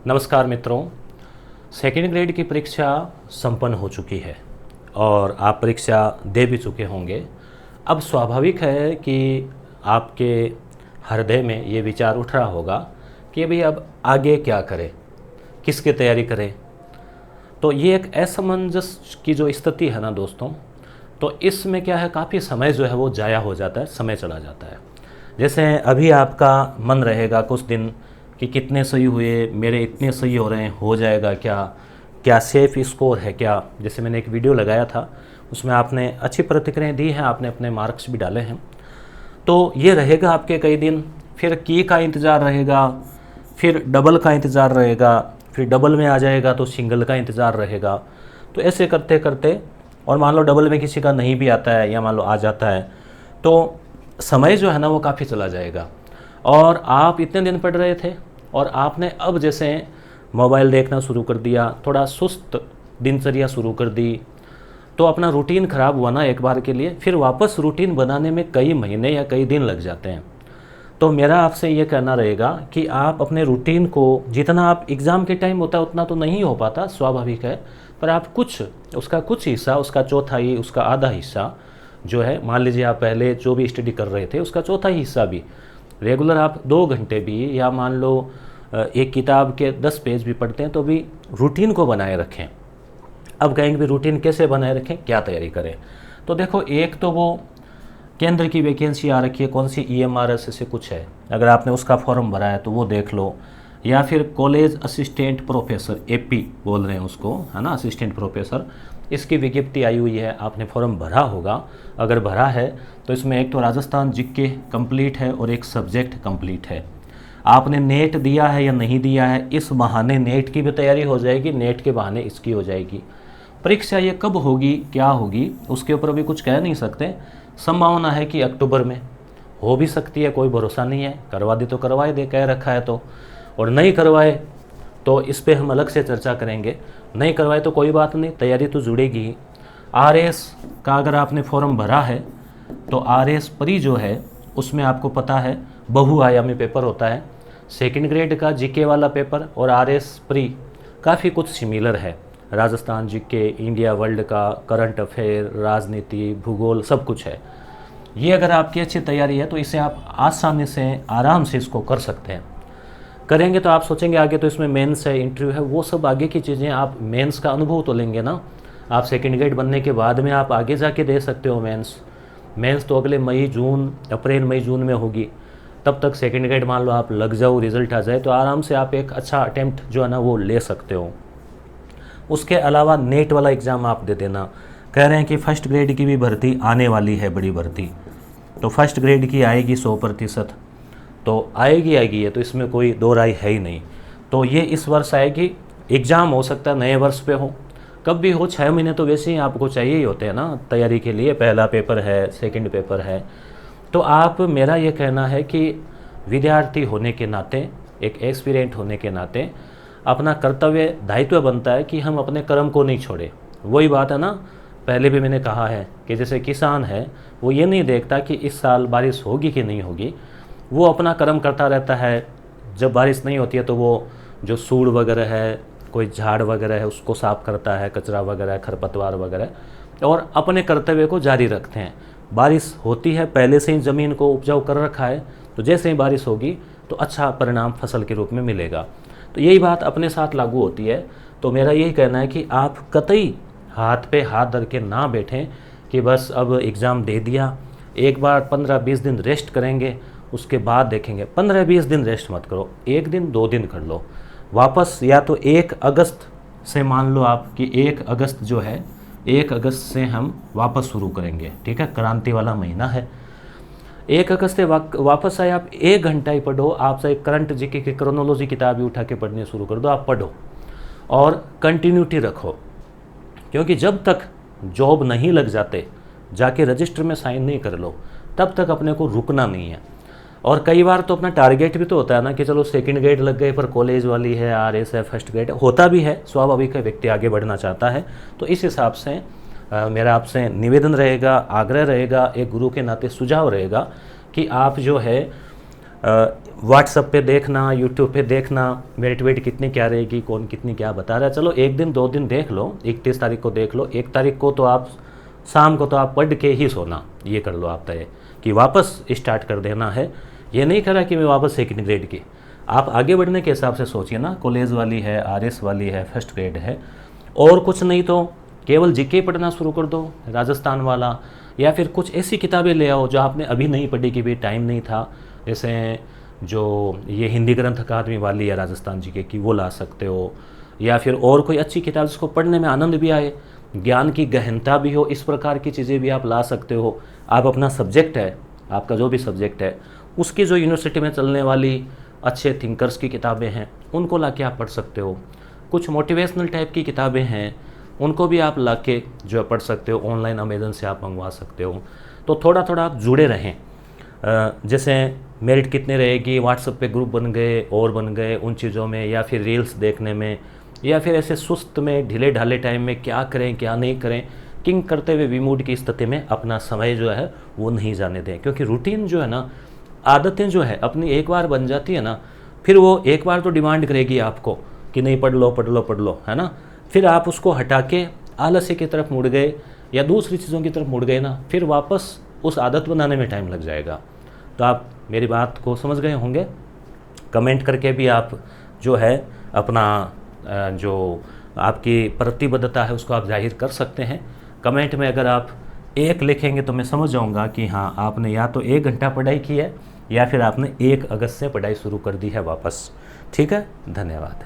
नमस्कार मित्रों। Second grade की परीक्षा संपन्न हो चुकी है और आप परीक्षा दे भी चुके होंगे। अब स्वाभाविक है कि आपके हृदय में ये विचार उठ रहा होगा कि भाई अब आगे क्या करें, किसकी तैयारी करें। तो ये एक असमंजस की जो स्थिति है ना दोस्तों, तो इसमें क्या है, काफ़ी समय जो है वो ज़ाया हो जाता है, समय चला जाता है। जैसे अभी आपका मन रहेगा कुछ दिन कि कितने सही हुए, मेरे इतने सही हो रहे हैं, हो जाएगा क्या, क्या सेफ स्कोर है क्या। जैसे मैंने एक वीडियो लगाया था, उसमें आपने अच्छी प्रतिक्रियाएं दी हैं, आपने अपने मार्क्स भी डाले हैं। तो ये रहेगा आपके कई दिन, फिर की का इंतज़ार रहेगा, फिर डबल का इंतज़ार रहेगा, फिर डबल में आ जाएगा तो सिंगल का इंतज़ार रहेगा। तो ऐसे करते करते, और मान लो डबल में किसी का नहीं भी आता है या मान लो आ जाता है, तो समय जो है ना वो काफ़ी चला जाएगा। और आप इतने दिन पढ़ रहे थे और आपने अब जैसे मोबाइल देखना शुरू कर दिया, थोड़ा सुस्त दिनचर्या शुरू कर दी, तो अपना रूटीन ख़राब हुआ ना एक बार के लिए। फिर वापस रूटीन बनाने में कई महीने या कई दिन लग जाते हैं। तो मेरा आपसे ये कहना रहेगा कि आप अपने रूटीन को, जितना आप एग्ज़ाम के टाइम होता है उतना तो नहीं हो पाता, स्वाभाविक है, पर आप उसका कुछ हिस्सा, उसका चौथाई, उसका आधा हिस्सा जो है, मान लीजिए आप पहले जो भी स्टडी कर रहे थे उसका चौथाई हिस्सा भी रेगुलर आप 2 घंटे भी, या मान लो एक किताब के 10 पेज भी पढ़ते हैं, तो भी रूटीन को बनाए रखें। अब कहेंगे भी रूटीन कैसे बनाए रखें, क्या तैयारी करें। तो देखो, एक तो वो केंद्र की वैकेंसी आ रखी है, कौन सी EMRS से कुछ है, अगर आपने उसका फॉर्म भरा है तो वो देख लो। या फिर कॉलेज असिस्टेंट प्रोफेसर, AP बोल रहे हैं उसको, है ना, असिस्टेंट प्रोफेसर, इसकी विज्ञप्ति आई हुई है, आपने फॉर्म भरा होगा। अगर भरा है तो इसमें एक तो राजस्थान जीके कंप्लीट है और एक सब्जेक्ट कंप्लीट है। आपने नेट दिया है या नहीं दिया है, इस बहाने नेट की भी तैयारी हो जाएगी, नेट के बहाने इसकी हो जाएगी। परीक्षा ये कब होगी, क्या होगी, उसके ऊपर अभी कुछ कह नहीं सकते। संभावना है कि अक्टूबर में हो भी सकती है, कोई भरोसा नहीं है। करवा दे तो करवाए दे, कह रखा है तो, और नहीं करवाए तो इस पे हम अलग से चर्चा करेंगे। नहीं करवाए तो कोई बात नहीं, तैयारी तो जुड़ेगी ही। RS का अगर आपने फॉर्म भरा है तो RS प्री जो है उसमें आपको पता है बहुआयामी पेपर होता है। सेकंड ग्रेड का जीके वाला पेपर और RS प्री काफ़ी कुछ सिमिलर है। राजस्थान जीके, इंडिया वर्ल्ड का, करंट अफेयर, राजनीति, भूगोल, सब कुछ है। ये अगर आपकी अच्छी तैयारी है तो इसे आप आसानी से, आराम से इसको कर सकते हैं। करेंगे तो आप सोचेंगे आगे तो इसमें मेंस है, इंटरव्यू है, वो सब आगे की चीज़ें। आप मेंस का अनुभव तो लेंगे ना। आप सेकंड ग्रेड बनने के बाद में आप आगे जाके दे सकते हो मेंस तो अगले अप्रैल मई जून में होगी। तब तक सेकंड ग्रेड मान लो आप लग जाओ, रिजल्ट आ जाए तो आराम से आप एक अच्छा अटेम्प्ट जो है ना वो ले सकते हो। उसके अलावा नेट वाला एग्ज़ाम आप दे देना। कह रहे हैं कि फर्स्ट ग्रेड की भी भर्ती आने वाली है, बड़ी भर्ती, तो फर्स्ट ग्रेड की आएगी 100%, तो आएगी ये तो इसमें कोई दो राय है ही नहीं। तो ये इस वर्ष आएगी। एग्ज़ाम हो सकता है नए वर्ष पे हो, कब भी हो, 6 महीने तो वैसे ही आपको चाहिए ही होते हैं ना तैयारी के लिए। पहला पेपर है, सेकंड पेपर है, तो आप, मेरा ये कहना है कि विद्यार्थी होने के नाते, एक एक्सपीरियंट होने के नाते अपना कर्तव्य, दायित्व बनता है कि हम अपने कर्म को नहीं छोड़े। वही बात है ना, पहले भी मैंने कहा है कि जैसे किसान है, वो ये नहीं देखता कि इस साल बारिश होगी कि नहीं होगी, वो अपना कर्म करता रहता है। जब बारिश नहीं होती है तो वो जो सूड़ वगैरह है, कोई झाड़ वगैरह है, उसको साफ़ करता है, कचरा वगैरह, खरपतवार वगैरह, और अपने कर्तव्य को जारी रखते हैं। बारिश होती है, पहले से ही ज़मीन को उपजाऊ कर रखा है, तो जैसे ही बारिश होगी तो अच्छा परिणाम फसल के रूप में मिलेगा। तो यही बात अपने साथ लागू होती है। तो मेरा यही कहना है कि आप कतई हाथ पे हाथ धर के ना बैठें कि बस अब एग्ज़ाम दे दिया, एक बार 15-20 दिन रेस्ट करेंगे, उसके बाद देखेंगे। 15-20 दिन रेस्ट मत करो, 1 दिन 2 दिन कर लो वापस। या तो 1 अगस्त से मान लो आप कि 1 अगस्त जो है, 1 अगस्त से हम वापस शुरू करेंगे, ठीक है, क्रांति वाला महीना है। 1 अगस्त से वापस आए, आप 1 घंटा ही पढ़ो। आप चाहे करंट जीके की क्रोनोलॉजी किताब ही उठा के पढ़ने शुरू कर दो, आप पढ़ो और कंटिन्यूटी रखो। क्योंकि जब तक जॉब नहीं लग जाते, जाके रजिस्टर में साइन नहीं कर लो, तब तक अपने को रुकना नहीं है। और कई बार तो अपना टारगेट भी तो होता है ना कि चलो सेकंड ग्रेड लग गए पर कॉलेज वाली है, RS है, फर्स्ट ग्रेड होता भी है, स्वाभाविक है, व्यक्ति आगे बढ़ना चाहता है। तो इस हिसाब से मेरा आपसे निवेदन रहेगा, आग्रह रहेगा, एक गुरु के नाते सुझाव रहेगा कि आप जो है व्हाट्सएप पे देखना, यूट्यूब पे देखना मेरी ट्वीट कितनी क्या रहेगी, कौन कितनी क्या बता रहा है, चलो एक दिन 2 दिन देख लो, 31 तारीख को देख लो, 1 तारीख को तो आप शाम को तो आप पढ़ के ही सोना, ये कर लो आप तय कि वापस स्टार्ट कर देना है। ये नहीं करा कि मैं वापस सेकंड ग्रेड की, आप आगे बढ़ने के हिसाब से सोचिए ना, कॉलेज वाली है, आरएस वाली है, फर्स्ट ग्रेड है, और कुछ नहीं तो केवल जीके पढ़ना शुरू कर दो, राजस्थान वाला, या फिर कुछ ऐसी किताबें ले आओ जो आपने अभी नहीं पढ़ी कि भी टाइम नहीं था, जैसे जो ये हिंदी ग्रंथ अकादमी वाली है राजस्थान जीके की, वो ला सकते हो, या फिर और कोई अच्छी किताब जिसको पढ़ने में आनंद भी आए, ज्ञान की गहनता भी हो, इस प्रकार की चीज़ें भी आप ला सकते हो। आप अपना सब्जेक्ट है, आपका जो भी सब्जेक्ट है, उसकी जो यूनिवर्सिटी में चलने वाली अच्छे थिंकर्स की किताबें हैं उनको लाके आप पढ़ सकते हो। कुछ मोटिवेशनल टाइप की किताबें हैं उनको भी आप लाके जो पढ़ सकते हो, ऑनलाइन अमेजन से आप मंगवा सकते हो। तो थोड़ा थोड़ा आप जुड़े रहें। जैसे मेरिट कितने रहेगी, व्हाट्सएप पे ग्रुप बन गए और बन गए उन चीज़ों में, या फिर रील्स देखने में, या फिर ऐसे सुस्त में ढीले ढाले टाइम में क्या करें क्या नहीं करें, किंग करते हुए विमूड की स्थिति में अपना समय जो है वो नहीं जाने दें। क्योंकि रूटीन जो है ना, आदतें जो है अपनी एक बार बन जाती है ना, फिर वो एक बार तो डिमांड करेगी आपको कि नहीं पढ़ लो पढ़ लो पढ़ लो, है ना। फिर आप उसको हटा के आलस्य की तरफ मुड़ गए या दूसरी चीज़ों की तरफ मुड़ गए ना, फिर वापस उस आदत बनाने में टाइम लग जाएगा। तो आप मेरी बात को समझ गए होंगे। कमेंट करके भी आप जो है अपना जो आपकी प्रतिबद्धता है उसको आप जाहिर कर सकते हैं। कमेंट में अगर आप 1 लिखेंगे तो मैं समझ जाऊंगा कि हाँ आपने या तो 1 घंटा पढ़ाई की है या फिर आपने 1 अगस्त से पढ़ाई शुरू कर दी है वापस। ठीक है, धन्यवाद।